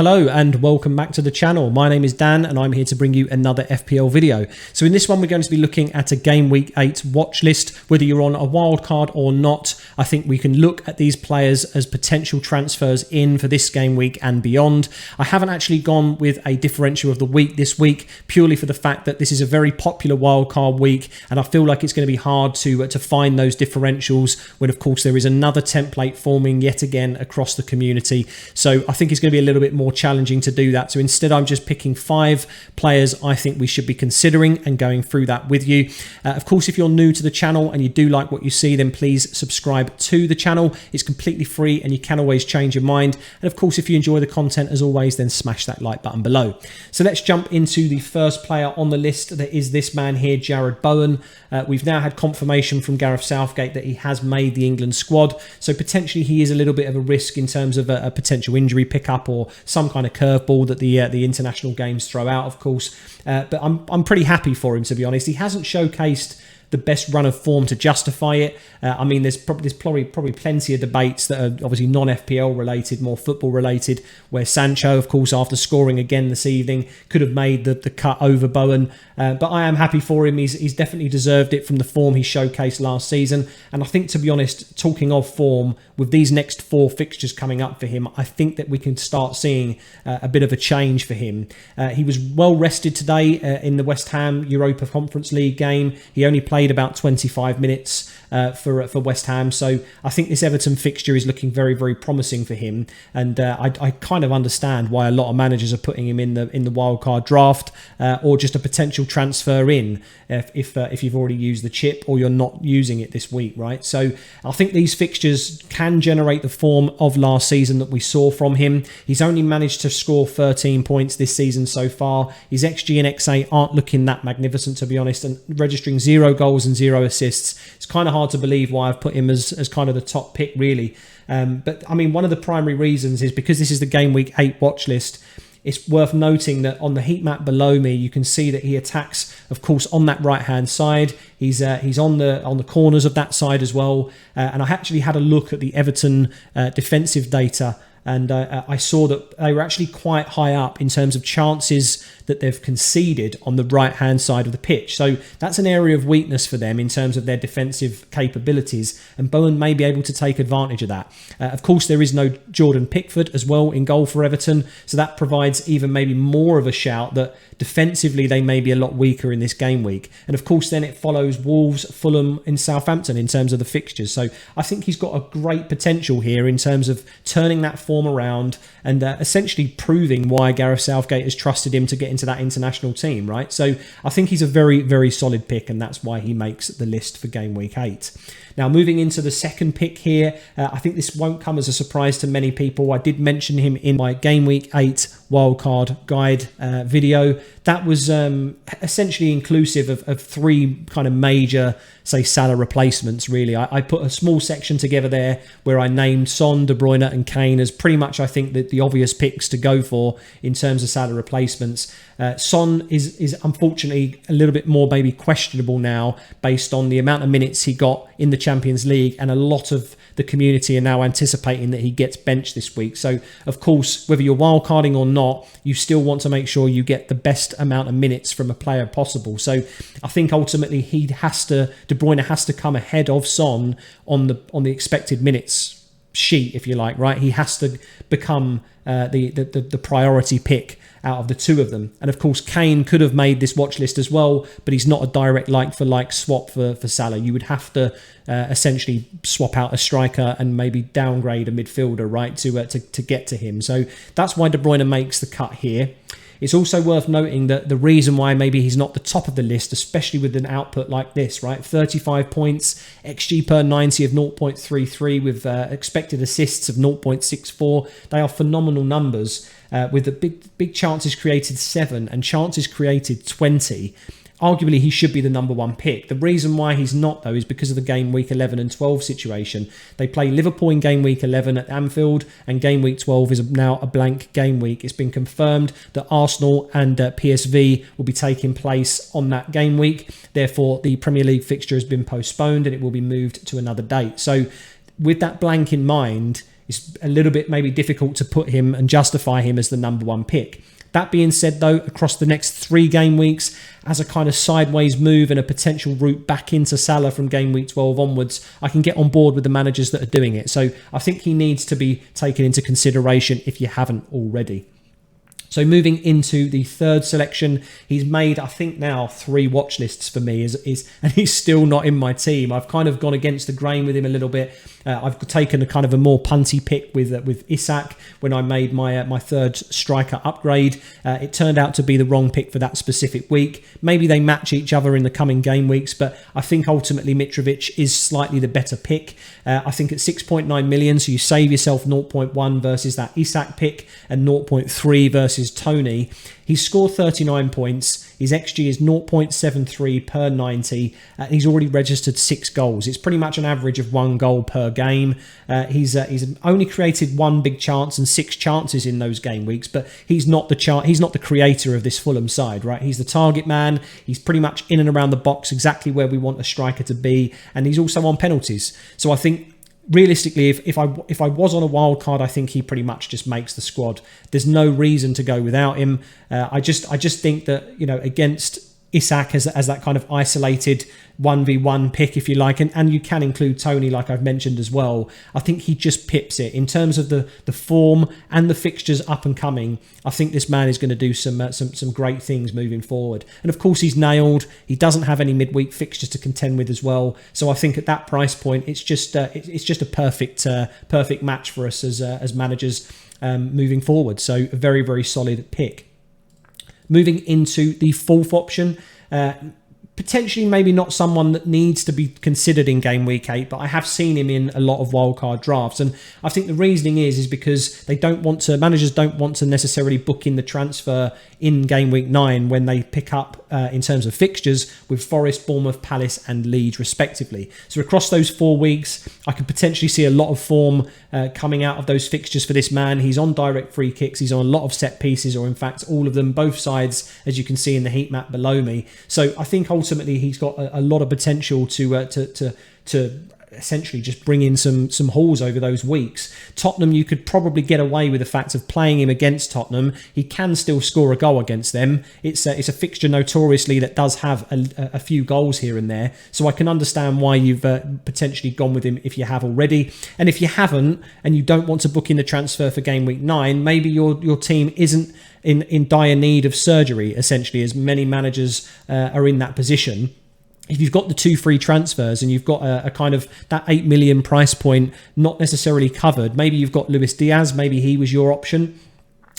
Hello and welcome back to the channel. My name is Dan and I'm here to bring you another FPL video. So in this one we're going to be looking at a Game Week 8 watch list. Whether you're on a wild card or not, I think we can look at these players as potential transfers in for this game week and beyond. I haven't actually gone with a differential of the week this week purely for the fact that this is a very popular wild card week and I feel like it's going to be hard to find those differentials when of course there is another template forming yet again across the community. So I think it's going to be a little bit more challenging to do that. So instead I'm just picking 5 players I think we should be considering and going through that with you. Of course, if you're new to the channel and you do like what you see, then please subscribe to the channel. It's completely free and you can always change your mind. And of course, if you enjoy the content as always, then smash that like button below. So let's jump into the first player on the list. That is this man here, Bowen. We've now had confirmation from Gareth Southgate that he has made the England squad. So potentially he is a little bit of a risk in terms of a potential injury pickup or some kind of curveball that the international games throw out, of course. But I'm pretty happy for him, to be honest. He hasn't showcased the best run of form to justify it. I mean, there's probably plenty of debates that are obviously non-FPL related, more football related, where Sancho, of course, after scoring again this evening, could have made the cut over Bowen. But I am happy for him. He's definitely deserved it from the form he showcased last season. And I think, to be honest, talking of form, with these next 4 fixtures coming up for him, I think that we can start seeing a bit of a change for him. He was well rested today in the West Ham Europa Conference League game. He only played about 25 minutes for West Ham. So I think this Everton fixture is looking very, very promising for him. And I kind of understand why a lot of managers are putting him in the wildcard draft or just a potential transfer in if you've already used the chip or you're not using it this week, right? So I think these fixtures can generate the form of last season that we saw from him. He's only managed to score 13 points this season so far. His XG and XA aren't looking that magnificent, to be honest, and registering 0 goals and 0 assists. It's kind of hard to believe why I've put him as kind of the top pick, really. But I mean, one of the primary reasons is because this is the Game Week 8 watch list. It's worth noting that on the heat map below me, you can see that he attacks, of course, on that right-hand side. He's on the corners of that side as well. And I actually had a look at the Everton defensive data, and I saw that they were actually quite high up in terms of chances that they've conceded on the right-hand side of the pitch. So that's an area of weakness for them in terms of their defensive capabilities, and Bowen may be able to take advantage of that. Of course, there is no Jordan Pickford as well in goal for Everton, so that provides even maybe more of a shout that defensively they may be a lot weaker in this game week. And of course, then it follows Wolves, Fulham and Southampton in terms of the fixtures. So I think he's got a great potential here in terms of turning that form around and essentially proving why Gareth Southgate has trusted him to get into that international team, right? So I think he's a very, very solid pick, and that's why he makes the list for Game Week 8. Now, moving into the second pick here, I think this won't come as a surprise to many people. I did mention him in my Game Week 8 wildcard guide video. That was essentially inclusive of 3 kind of major, say, Salah replacements, really. I put a small section together there where I named Son, De Bruyne and Kane as pretty much, I think, the obvious picks to go for in terms of Salah replacements. Son is unfortunately a little bit more maybe questionable now based on the amount of minutes he got in the Champions League, and a lot of the community are now anticipating that he gets benched this week. So, of course, whether you're wildcarding or not, you still want to make sure you get the best amount of minutes from a player possible. So I think ultimately De Bruyne has to come ahead of Son on the expected minutes sheet, if you like, right? He has to become the priority pick out of the 2 of them. And of course, Kane could have made this watch list as well, but he's not a direct like-for-like swap for Salah. You would have to essentially swap out a striker and maybe downgrade a midfielder, right, to get to him. So that's why De Bruyne makes the cut here. It's also worth noting that the reason why maybe he's not the top of the list, especially with an output like this, right? 35 points, XG per 90 of 0.33 with expected assists of 0.64. They are phenomenal numbers with the big chances created 7 and chances created 20. Arguably, he should be the number 1 pick. The reason why he's not, though, is because of the Game Week 11 and 12 situation. They play Liverpool in Game Week 11 at Anfield, and Game Week 12 is now a blank game week. It's been confirmed that Arsenal and PSV will be taking place on that game week. Therefore, the Premier League fixture has been postponed and it will be moved to another date. So with that blank in mind, it's a little bit maybe difficult to put him and justify him as the number one pick. That being said, though, across the next 3 game weeks, as a kind of sideways move and a potential route back into Salah from game week 12 onwards, I can get on board with the managers that are doing it. So I think he needs to be taken into consideration if you haven't already. So moving into the third selection, he's made, I think now, 3 watch lists for me, and he's still not in my team. I've kind of gone against the grain with him a little bit. I've taken a kind of a more punty pick with Isak when I made my third striker upgrade. It turned out to be the wrong pick for that specific week. Maybe they match each other in the coming game weeks, but I think ultimately Mitrovic is slightly the better pick. I think at 6.9 million, so you save yourself 0.1 versus that Isak pick and 0.3 versus Tony. He's scored 39 points. His XG is 0.73 per 90. He's already registered 6 goals. It's pretty much an average of 1 goal per game. He's only created 1 big chance and 6 chances in those game weeks, but he's not the creator of this Fulham side, right? He's the target man. He's pretty much in and around the box, exactly where we want a striker to be, and he's also on penalties. So I think realistically, if I was on a wild card, I think he pretty much just makes the squad. There's no reason to go without him. I just think that, you know, against Isak as that kind of isolated 1v1 pick, if you like, and you can include Tony, like I've mentioned as well. I think he just pips it in terms of the form and the fixtures up and coming. I think this man is going to do some great things moving forward. And of course, he's nailed. He doesn't have any midweek fixtures to contend with as well. So I think at that price point, it's just a perfect match for us as managers moving forward. So a very, very solid pick. Moving into the fourth option, potentially maybe not someone that needs to be considered in game week 8, but I have seen him in a lot of wildcard drafts, and I think the reasoning is because managers don't want to necessarily book in the transfer in game week 9 when they pick up in terms of fixtures with Forest, Bournemouth, Palace and Leeds respectively. So across those 4 weeks, I could potentially see a lot of form coming out of those fixtures for this man. He's on direct free kicks, he's on a lot of set pieces, or in fact all of them, both sides, as you can see in the heat map below me. So I think ultimately he's got a lot of potential to essentially just bring in some hauls over those weeks. Tottenham, you could probably get away with the fact of playing him against Tottenham. He can still score a goal against them. It's a fixture notoriously that does have a few goals here and there. So I can understand why you've potentially gone with him if you have already. And if you haven't, and you don't want to book in the transfer for game week 9, maybe your team isn't in dire need of surgery, essentially, as many managers are in that position. If you've got the 2 free transfers and you've got a kind of that 8 million price point not necessarily covered, maybe you've got Luis Diaz, maybe he was your option.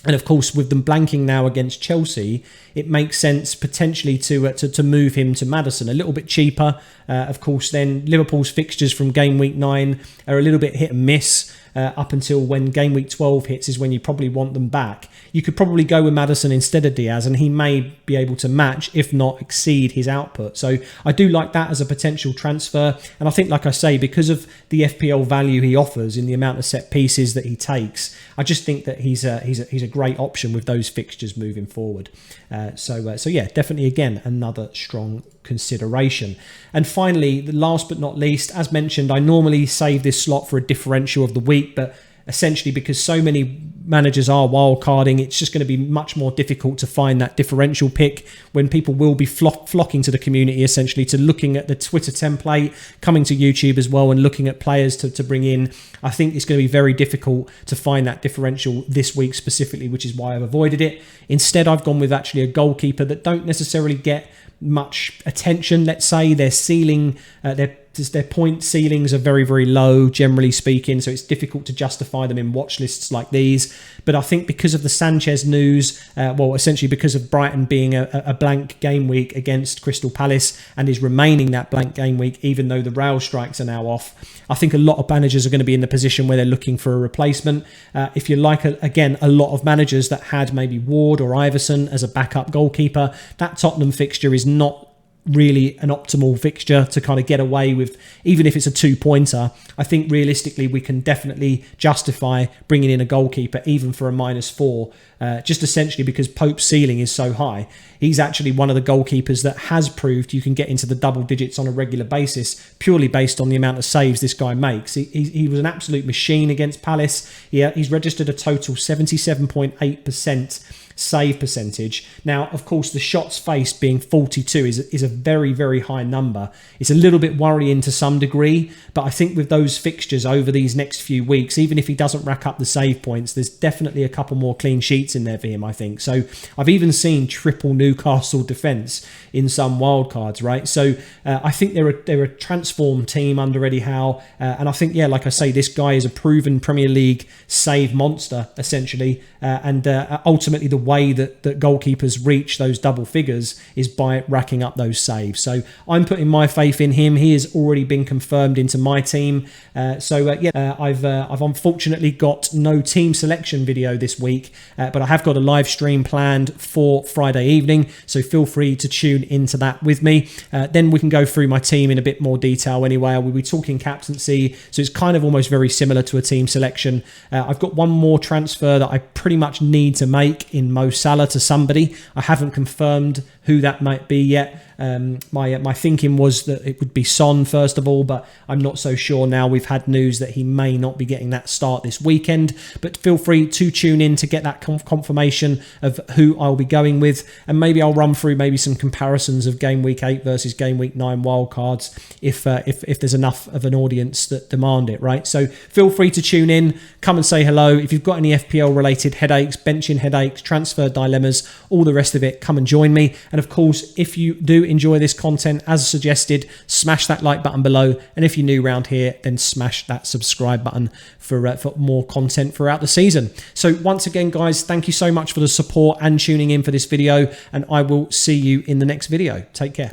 And of course, with them blanking now against Chelsea, it makes sense potentially to move him to Maddison a little bit cheaper. Of course, then Liverpool's fixtures from game week 9 are a little bit hit and miss. Up until when game week 12 hits is when you probably want them back. You could probably go with Maddison instead of Diaz, and he may be able to match, if not exceed, his output. So I do like that as a potential transfer. And I think, like I say, because of the FPL value he offers in the amount of set pieces that he takes, I just think that he's a great option with those fixtures moving forward. So yeah, definitely again another strong consideration. And finally, the last but not least, as mentioned, I normally save this slot for a differential of the week, but essentially because so many managers are wildcarding, it's just going to be much more difficult to find that differential pick when people will be flocking to the community, essentially, to looking at the Twitter template, coming to YouTube as well, and looking at players to bring in. I think it's going to be very difficult to find that differential this week specifically, which is why I've avoided it. Instead, I've gone with actually a goalkeeper that don't necessarily get much attention. Let's say their ceiling, their point ceilings are very, very low, generally speaking, so it's difficult to justify them in watch lists like these. But I think because of the Sanchez news, essentially because of Brighton being a blank game week against Crystal Palace and is remaining that blank game week, even though the rail strikes are now off, I think a lot of managers are going to be in the position where they're looking for a replacement. If you like, again, a lot of managers that had maybe Ward or Iverson as a backup goalkeeper, that Tottenham fixture is not really an optimal fixture to kind of get away with, even if it's a 2-pointer. I think realistically we can definitely justify bringing in a goalkeeper even for a -4, just essentially because Pope's ceiling is so high. He's actually one of the goalkeepers that has proved you can get into the double digits on a regular basis purely based on the amount of saves this guy makes. He was an absolute machine against Palace. He's registered a total 77.8% save percentage. Now, of course, the shots faced being 42 is a very, very high number. It's a little bit worrying to some degree, but I think with those fixtures over these next few weeks, even if he doesn't rack up the save points, there's definitely a couple more clean sheets in there for him, I think. So I've even seen triple Newcastle defence in some wildcards, right? So I think they're a transformed team under Eddie Howe, and I think, yeah, like I say, this guy is a proven Premier League save monster, essentially, and ultimately the way that goalkeepers reach those double figures is by racking up those saves. So I'm putting my faith in him. He has already been confirmed into my team. I've unfortunately got no team selection video this week, but I have got a live stream planned for Friday evening, so feel free to tune into that with me. Then we can go through my team in a bit more detail anyway. We'll be talking captaincy, so it's kind of almost very similar to a team selection. I've got one more transfer that I pretty much need to make in Mo Salah to somebody. I haven't confirmed who that might be yet. My thinking was that it would be Son first of all, but I'm not so sure now. We've had news that he may not be getting that start this weekend, but feel free to tune in to get that confirmation of who I'll be going with, and maybe I'll run through maybe some comparisons of game week 8 versus game week 9 wildcards if there's enough of an audience that demand it, right? So feel free to tune in, come and say hello. If you've got any FPL related headaches, benching headaches, transfer dilemmas, all the rest of it, come and join me. And of course, if you do enjoy this content as suggested, smash that like button below, and if you're new around here, then smash that subscribe button for more content throughout the season. So once again, guys, thank you so much for the support and tuning in for this video, and I will see you in the next video. Take care.